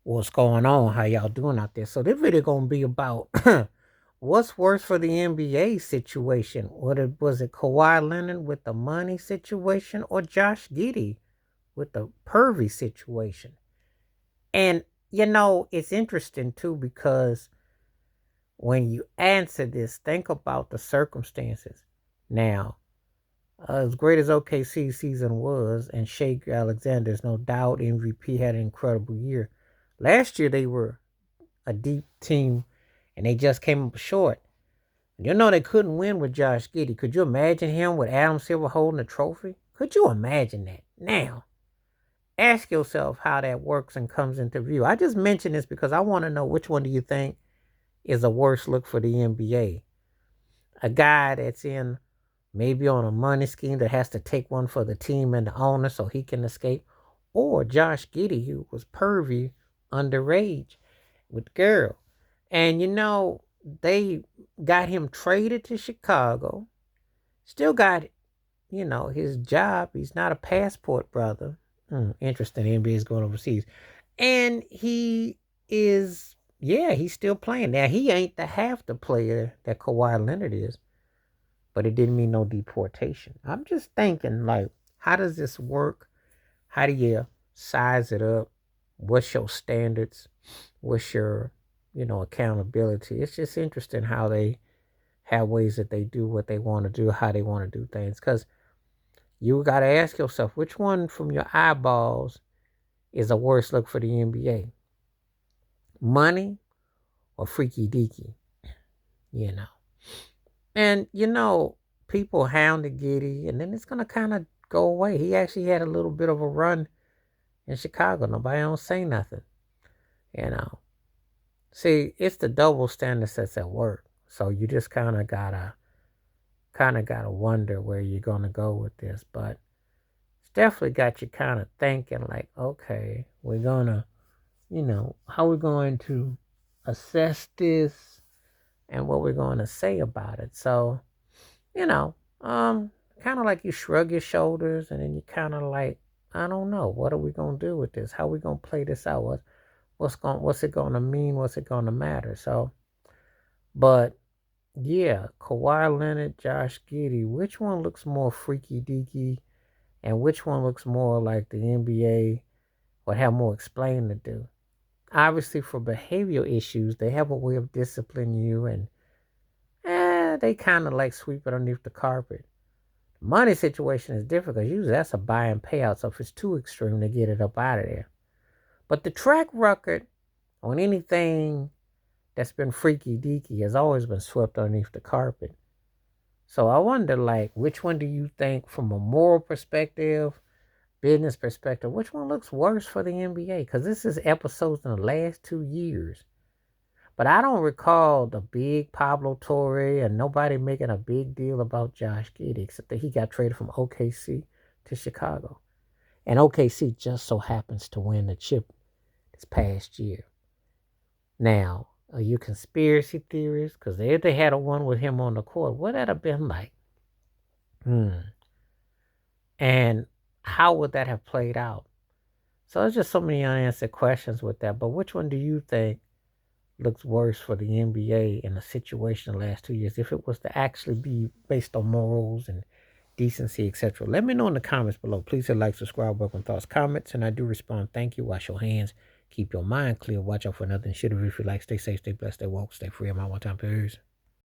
what's going on, how y'all doing out there. So this video gonna be about what's worse for the NBA situation. Was it Kawhi Leonard with the money situation or Josh Giddy with the pervy situation? And it's interesting too because when you answer this, think about the circumstances. Now, as great as OKC season was, and Shea Alexander's no doubt MVP had an incredible year. Last year they were a deep team, and they just came up short. They couldn't win with Josh Giddy. Could you imagine him with Adam Silver holding the trophy? Could you imagine that? Now, ask yourself how that works and comes into view. I just mentioned this because I want to know which one do you think is a worse look for the NBA? A guy that's in maybe on a money scheme that has to take one for the team and the owner so he can escape, or Josh Giddy, who was pervy underage with the girl. And they got him traded to Chicago. Still got, his job. He's not a passport brother. Interesting. The NBA is going overseas. And he is, he's still playing. Now, he ain't the half the player that Kawhi Leonard is, but it didn't mean no deportation. I'm just thinking, like, how does this work? How do you size it up? What's your standards? What's your, accountability? It's just interesting how they have ways that they do what they want to do, how they want to do things. Because you got to ask yourself, which one from your eyeballs is a worse look for the NBA? Money or freaky deaky? And, people hounded Giddy, and then it's going to kind of go away. He actually had a little bit of a run in Chicago. Nobody don't say nothing, See, it's the double standards that's at work. So you just kind of gotta wonder where you're gonna go with this. But it's definitely got you kind of thinking, like, okay, we're gonna, how we're going to assess this and what we're going to say about it. So, kind of like you shrug your shoulders and then you kind of like, I don't know, what are we gonna do with this? How are we gonna play this out? What's it gonna mean? What's it gonna matter? So, but yeah, Kawhi Leonard, Josh Giddy, which one looks more freaky deaky, and which one looks more like the NBA would have more explaining to do? Obviously, for behavioral issues, they have a way of disciplining you, and they kind of like sweep it underneath the carpet. The money situation is different because usually that's a buy and payout. So if it's too extreme, they get it up out of there. But the track record on anything that's been freaky deaky has always been swept underneath the carpet. So I wonder, like, which one do you think, from a moral perspective, business perspective, which one looks worse for the NBA? Because this is episodes in the last 2 years. But I don't recall the big Pablo Torre and nobody making a big deal about Josh Giddy, except that he got traded from OKC to Chicago. And OKC just so happens to win the chip this past year. Now, are you conspiracy theorists? Because if they had a one with him on the court, what would that have been like? And how would that have played out? So there's just so many unanswered questions with that. But which one do you think looks worse for the NBA in the situation the last 2 years, if it was to actually be based on morals and decency, etc.? Let me know in the comments below. Please hit like, subscribe, welcome thoughts, comments, and I do respond. Thank you. Wash your hands. Keep your mind clear. Watch out for nothing shit. If you like, stay safe, stay blessed, stay woke, stay free. I'm out one time. Peace.